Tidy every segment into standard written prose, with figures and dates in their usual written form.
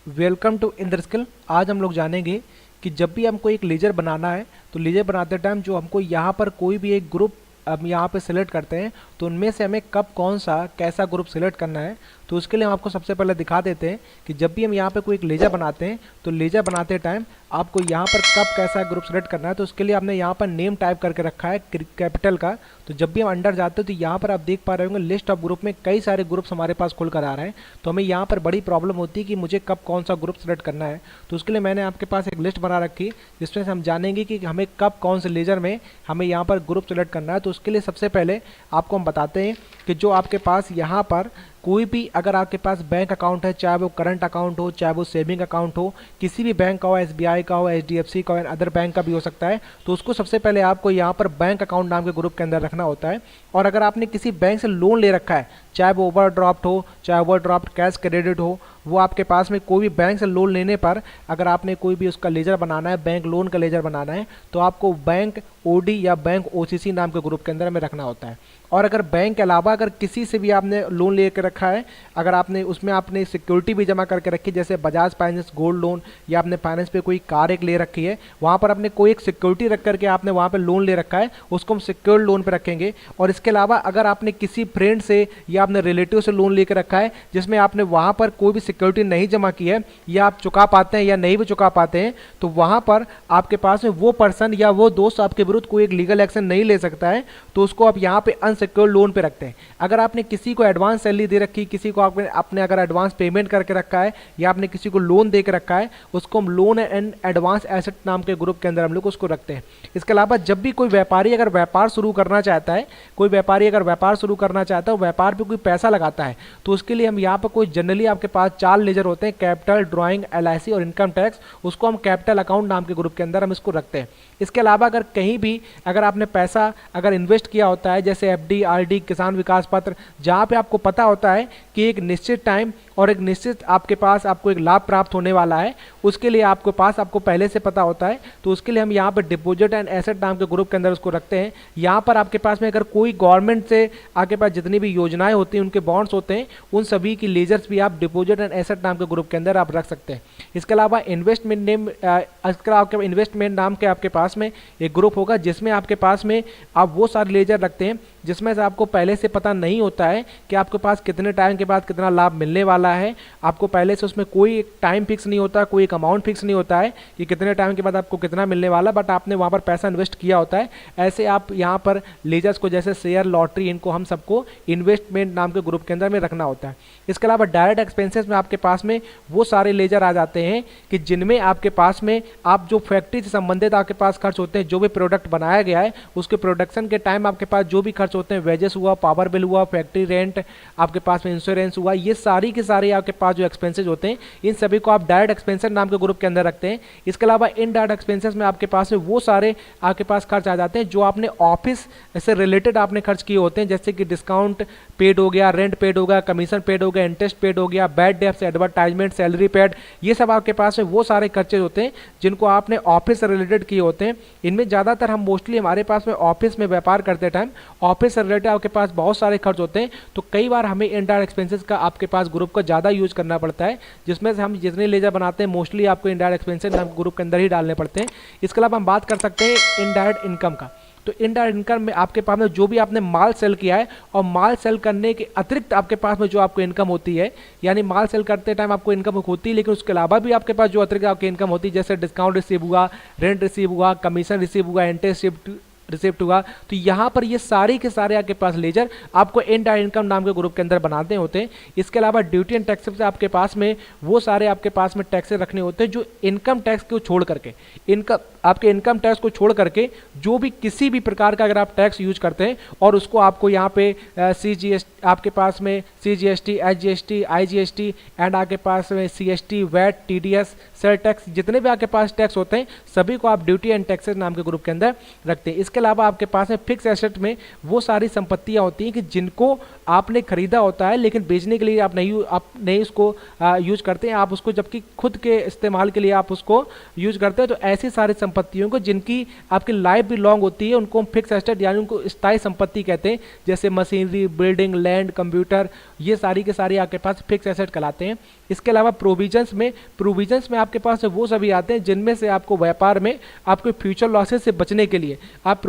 Welcome to Indra skill. आज हम लोग जानेंगे कि जब भी हमको एक लेजर बनाना है तो लेजर बनाते टाइम जो हमको यहाँ पर कोई भी एक ग्रुप हम यहाँ पे सिलेक्ट करते हैं तो उनमें से हमें कब कौन सा कैसा ग्रुप सिलेक्ट करना है। तो उसके लिए हम आपको सबसे पहले दिखा देते हैं कि जब भी हम यहाँ पे कोई एक लेजर बनाते हैं तो लेजर बनाते टाइम आपको यहाँ पर कब कैसा ग्रुप सिलेक्ट करना है। तो उसके लिए आपने यहाँ पर नेम टाइप करके रखा है कैपिटल का। तो जब भी हम अंडर जाते हैं तो यहाँ पर आप देख पा रहे होंगे लिस्ट ऑफ ग्रुप में कई सारे ग्रुप्स हमारे पास खुल कर आ रहे हैं। तो हमें यहाँ पर बड़ी प्रॉब्लम होती है कि मुझे कब कौन सा ग्रुप सिलेक्ट करना है। तो उसके लिए मैंने आपके पास एक लिस्ट बना रखी जिसमें से हम जानेंगे कि हमें कब कौन से लेजर में हमें यहाँ पर ग्रुप सिलेक्ट करना है। तो उसके लिए सबसे पहले आपको हम बताते हैं कि जो आपके पास यहाँ पर कोई भी अगर आपके पास बैंक अकाउंट है, चाहे वो करंट अकाउंट हो, चाहे वो सेविंग अकाउंट हो, किसी भी बैंक का हो, एसबीआई का हो, एचडीएफसी का हो, अदर बैंक का भी हो सकता है, तो उसको सबसे पहले आपको यहाँ पर बैंक अकाउंट नाम के ग्रुप के अंदर रखना होता है। और अगर आपने किसी बैंक से लोन ले रखा है, चाहे वो ओवरड्राफ्ट हो, चाहे ओवरड्राफ्ट कैश क्रेडिट हो, वो आपके पास में कोई भी बैंक से लोन लेने पर अगर आपने कोई भी उसका लेजर बनाना है, बैंक लोन का लेजर बनाना है, तो आपको बैंक ओडी या बैंक ओसीसी नाम के ग्रुप के अंदर में रखना होता है। और अगर बैंक के अलावा अगर किसी से भी आपने लोन ले कर रखा है, अगर आपने उसमें आपने सिक्योरिटी भी जमा करके रखी, जैसे बजाज फाइनेंस गोल्ड लोन या आपने फाइनेंस पे कोई कार एक ले रखी है, वहाँ पर आपने कोई एक सिक्योरिटी रख करके आपने वहाँ पे लोन ले रखा है, उसको हम सिक्योर्ड लोन पे रखेंगे। और इसके अलावा अगर आपने किसी फ्रेंड से या आपने रिलेटिव से लोन लेकर रखा है जिसमें आपने वहाँ पर कोई भी सिक्योरिटी नहीं जमा की है, या आप चुका पाते हैं या नहीं भी चुका पाते हैं, तो वहाँ पर आपके पास में वो पर्सन या वो दोस्त आपके विरुद्ध कोई एक लीगल एक्शन नहीं ले सकता है। तो उसको आप यहाँ पे अनसिक्योर्ड लोन पे रखते हैं। अगर आपने किसी को एडवांस सैलरी दे रखी, किसी को आपने अगर एडवांस पेमेंट करके रखा है या आपने किसी को लोन दे के रखा है, उसको हम लोन एंड एडवांस एसेट नाम के ग्रुप के अंदर हम लोग उसको रखते हैं। इसके अलावा जब भी कोई व्यापारी अगर व्यापार शुरू करना चाहता है, कोई व्यापारी अगर व्यापार शुरू करना चाहता है, व्यापार पे कोई पैसा लगाता है, तो उसके लिए हम यहाँ पर कोई जनरली आपके पास 4 लेजर होते हैं, कैपिटल, ड्राइंग, एलआईसी और इनकम टैक्स। उसको हम कैपिटल अकाउंट नाम के ग्रुप के अंदर हम इसको रखते हैं। इसके अलावा अगर कहीं भी अगर आपने पैसा अगर इन्वेस्ट किया होता है, जैसे एफडी, आरडी, किसान विकास पत्र, जहाँ पे आपको पता होता है कि एक निश्चित टाइम और एक निश्चित आपके पास आपको एक लाभ प्राप्त होने वाला है, उसके लिए आपके पास आपको पहले से पता होता है, तो उसके लिए हम यहाँ पर डिपॉजिट एंड एसेट नाम के ग्रुप के अंदर उसको रखते हैं। यहाँ पर आपके पास में अगर कोई गवर्नमेंट से आपके पास जितनी भी योजनाएं होती हैं, उनके बॉन्ड्स होते हैं, उन सभी की लेजर्स भी आप डिपॉजिट एंड एसेट नाम के ग्रुप के अंदर आप रख सकते हैं। इसके अलावा इन्वेस्टमेंट नेम, आपके इन्वेस्टमेंट नाम के आपके पास में एक ग्रुप होगा जिसमें आपके पास में आप वो सारे लेजर रखते हैं जिसमें से आपको पहले से पता नहीं होता है कि आपके पास कितने टाइम के बाद कितना लाभ मिलने वाला है। आपको पहले से उसमें कोई टाइम फिक्स नहीं होता, कोई एक अमाउंट फिक्स नहीं होता है कि कितने टाइम के बाद आपको कितना मिलने वाला, बट आपने वहाँ पर पैसा इन्वेस्ट किया होता है। ऐसे आप यहाँ पर लेजर्स को जैसे शेयर, लॉटरी, इनको हम सबको इन्वेस्टमेंट नाम के ग्रुप के अंदर में रखना होता है। इसके अलावा डायरेक्ट एक्सपेंसेस में आपके पास में वो सारे लेजर आ जाते हैं कि जिनमें आपके पास में आप जो फैक्ट्री से संबंधित आपके पास खर्च होते हैं, जो भी प्रोडक्ट बनाया गया है उसके प्रोडक्शन के टाइम आपके पास जो भी खर्च होते हैं, वेजेस हुआ, पावर बिल हुआ, फैक्ट्री रेंट, आपके पास में इंश्योरेंस हुआ, ये सारी के सारे आपके पास जो एक्सपेंसेस होते हैं, इन सभी को आप डायरेक्ट एक्सपेंसेस नाम के ग्रुप के अंदर रखते हैं। इसके अलावा इनडायरेक्ट एक्सपेंसेस में आपके पास में वो सारे आपके पास खर्च आ जाते हैं जो आपने ऑफिस से रिलेटेड आपने खर्च किए होते हैं, जैसे कि डिस्काउंट पेड हो गया, रेंट पेड हो गया, कमीशन पेड हो गया, इंटरेस्ट पेड हो गया, bad debts, advertisement, salary paid, ये सब आपके पास में वो सारे खर्चे होते हैं जिनको आपने ऑफिस से रिलेटेड किए होते हैं। इनमें ज़्यादातर हम मोस्टली हमारे पास में ऑफिस में व्यापार करते टाइम ऑफिस से रिलेटेड आपके पास बहुत सारे खर्च होते हैं, तो कई बार हमें इनडायरेक्ट एक्सपेंसेस का आपके पास ग्रुप का ज़्यादा यूज करना पड़ता है, जिसमें से हम जितने लेजर बनाते हैं मोस्टली आपको इनडायरेक्ट एक्सपेंसेस ग्रुप के अंदर ही डालने पड़ते हैं। इसके अलावा हम बात कर सकते हैं इनडायरेक्ट इनकम का। तो इनडायरेक्ट इनकम में आपके पास में जो भी आपने माल सेल किया है और माल सेल करने के अतिरिक्त आपके पास में जो आपको इनकम होती है, यानी माल सेल करते टाइम आपको इनकम होती है, लेकिन उसके अलावा भी आपके पास जो अतिरिक्त आपकी इनकम होती है, जैसे डिस्काउंट रिसीव हुआ, रेंट रिसीव हुआ, कमीशन रिसीव हुआ, इंटरेस्ट रिसिप्ट हुआ, तो यहाँ पर ये सारे के सारे आपके पास लेजर आपको इनडायरेक्ट इनकम नाम के ग्रुप के अंदर बनाते होते हैं। इसके अलावा ड्यूटी एंड टैक्सेस से आपके पास में वो सारे आपके पास में टैक्सेस रखने होते हैं जो इनकम टैक्स को छोड़ करके, आपके इनकम टैक्स को छोड़ करके जो भी किसी भी प्रकार का अगर आप टैक्स यूज करते हैं और उसको आपको यहाँ पे CGST आपके पास में CGST, HGST, IGST एंड आपके पास में CST, VAT, TDS, sale tax, जितने भी आपके पास टैक्स होते हैं सभी को आप ड्यूटी एंड टैक्सेस नाम के ग्रुप के अंदर रखते हैं। इसके अलावा आपके पास में फिक्स एसेट में वो सारी संपत्तियां होती हैं कि जिनको आपने खरीदा होता है लेकिन बेचने के लिए आप नहीं उसको यूज करते हैं, आप उसको जबकि खुद के इस्तेमाल के लिए आप उसको यूज करते हैं। तो ऐसी सारी संपत्तियों को जिनकी आपकी लाइफ भी लॉन्ग होती है उनको हम फिक्स एसेट यानी उनको स्थायी संपत्ति कहते हैं, जैसे मशीनरी, बिल्डिंग, लैंड, कंप्यूटर, ये सारी के सारी आपके पास फिक्स एसेट कहलाते हैं। इसके अलावा प्रोविजंस में आपके पास वो सभी आते हैं जिनमें से आपको व्यापार में आपको फ्यूचर लॉसेस से बचने के लिए आप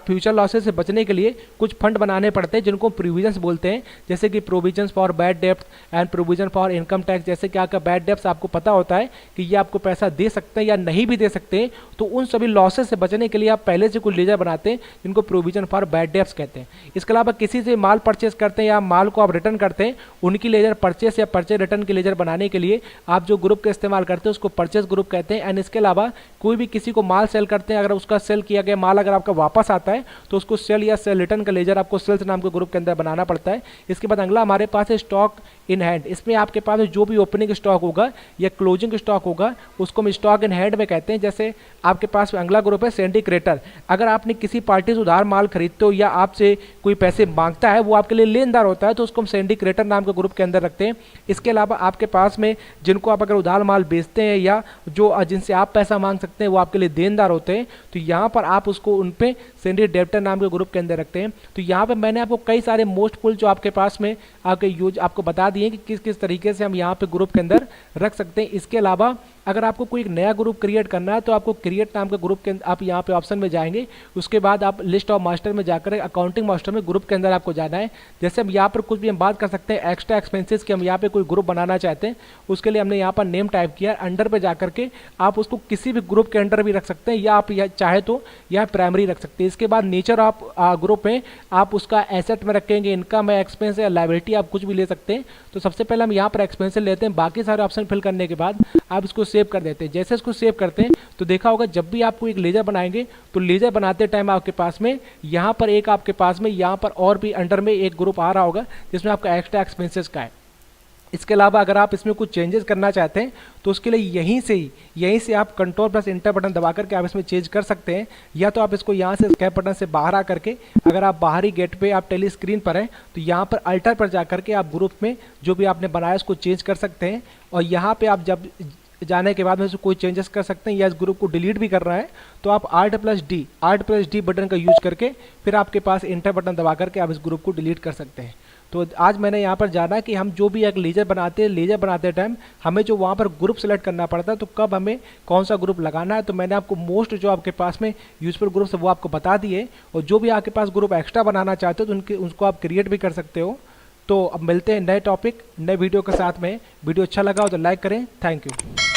फ्यूचर लॉसेस से बचने के लिए कुछ फंड बनाने पड़ते हैं जिनको प्रोविजंस बोलते हैं, जैसे कि प्रोविजंस फॉर बैड डेप्ट and provision for income tax. जैसे कि आपका बैड डेप्ट आपको पता होता है कि ये आपको पैसा दे सकते हैं या नहीं भी दे सकते हैं, तो उन सभी लॉसेस से बचने के लिए आप पहले से कुछ लेजर बनाते हैं जिनको प्रोविजन फॉर बैड डेप्ट कहते हैं। इसके अलावा किसी से माल परचेस करते हैं या माल को आप रिटर्न करते हैं, उनकी लेजर परचेस या परचेस रिटर्न की लेजर बनाने के लिए आप जो ग्रुप का इस्तेमाल करते हैं उसको परचेस ग्रुप कहते हैं। एंड इसके अलावा कोई भी किसी को माल सेल करते हैं, अगर उसका सेल किया गया माल अगर आपका वापस आता है तो उसको सेल या सेल रिटर्न का लेजर आपको सेल्स नाम के ग्रुप के अंदर बनाना पड़ता है। इसके बाद अगला हमारे पास है स्टॉक इन हैंड। इसमें आपके पास जो भी ओपनिंग स्टॉक होगा या क्लोजिंग स्टॉक होगा उसको हम स्टॉक इन हैंड में कहते हैं। जैसे आपके पास अगला ग्रुप है सिंडिकेटर। अगर आपने किसी पार्टी से उधार माल खरीदते हो या आपसे कोई पैसे मांगता है, वो आपके लिए लेनदार होता है, तो उसको हम सिंडिकेटर नाम के ग्रुप के अंदर रखते हैं। इसके अलावा आपके पास में जिनको आप अगर उधार माल बेचते हैं या जो जिनसे आप पैसा मांग सकते हैं वो आपके लिए देनदार होते हैं, तो यहाँ पर आप उसको उन पे सेंडी डेब्टर नाम के ग्रुप के अंदर रखते हैं। तो यहाँ पे मैंने आपको कई सारे मोस्ट पुल जो आपके पास में आपके यूज आपको बता दिए कि किस किस तरीके से हम यहाँ पे ग्रुप के अंदर रख सकते हैं। इसके अलावा अगर आपको कोई एक नया ग्रुप क्रिएट करना है तो आपको क्रिएट नाम के ग्रुप के आप यहाँ पे ऑप्शन में जाएंगे, उसके बाद आप लिस्ट ऑफ मास्टर में जाकर अकाउंटिंग मास्टर में ग्रुप के अंदर आपको जाना है। जैसे हम यहाँ पर कुछ भी हम बात कर सकते हैं एक्स्ट्रा एक्सपेंसेस की, हम यहाँ पे कोई ग्रुप बनाना चाहते हैं, उसके लिए हमने यहाँ पर नेम टाइप किया, अंडर पे जाकर के आप उसको किसी भी ग्रुप के अंडर भी रख सकते हैं या आप चाहे तो यहाँ प्राइमरी रख सकते हैं। इसके बाद नेचर आप ग्रुप में आप उसका एसेट में रखेंगे, इनकम है, एक्सपेंस है, लायबिलिटी, आप कुछ भी ले सकते हैं। तो सबसे पहले हम यहाँ पर एक्सपेंस लेते हैं, बाकी सारे ऑप्शन फिल करने के बाद आप इसको सेव कर देते हैं। जैसे इसको सेव करते हैं तो देखा होगा जब भी आपको एक लेजर बनाएंगे तो लेजर बनाते टाइम आपके पास में यहाँ पर एक आपके पास में यहाँ पर और भी अंडर में एक ग्रुप आ रहा होगा जिसमें आपका एक्स्ट्रा एक्सपेंसेस का है। इसके अलावा अगर आप इसमें कुछ चेंजेस करना चाहते हैं तो उसके लिए यहीं से आप कंट्रोल प्लस इंटर बटन दबा करके आप इसमें चेंज कर सकते हैं, या तो आप इसको यहाँ से स्कैप बटन से बाहर आ करके अगर आप बाहरी गेट पे आप टेली स्क्रीन पर हैं तो यहाँ पर अल्टर पर जा करके आप ग्रुप में जो भी आपने बनाया उसको चेंज कर सकते हैं। और यहाँ पे आप जब जाने के बाद में कोई चेंजेस कर सकते हैं या इस ग्रुप को डिलीट भी करना है तो आप Alt+D बटन का यूज करके फिर आपके पास इंटर बटन दबा करके आप इस ग्रुप को डिलीट कर सकते हैं। तो आज मैंने यहाँ पर जाना कि हम जो भी एक लेजर बनाते टाइम हमें जो वहाँ पर ग्रुप सेलेक्ट करना पड़ता है, तो कब हमें कौन सा ग्रुप लगाना है। तो मैंने आपको मोस्ट जो आपके पास में यूजफुल ग्रुप्स है वो आपको बता दिए, और जो भी आपके पास ग्रुप एक्स्ट्रा बनाना चाहते हो तो उसको आप क्रिएट भी कर सकते हो। तो अब मिलते हैं नए टॉपिक नए वीडियो के साथ में। वीडियो अच्छा लगा हो तो लाइक करें। Thank you.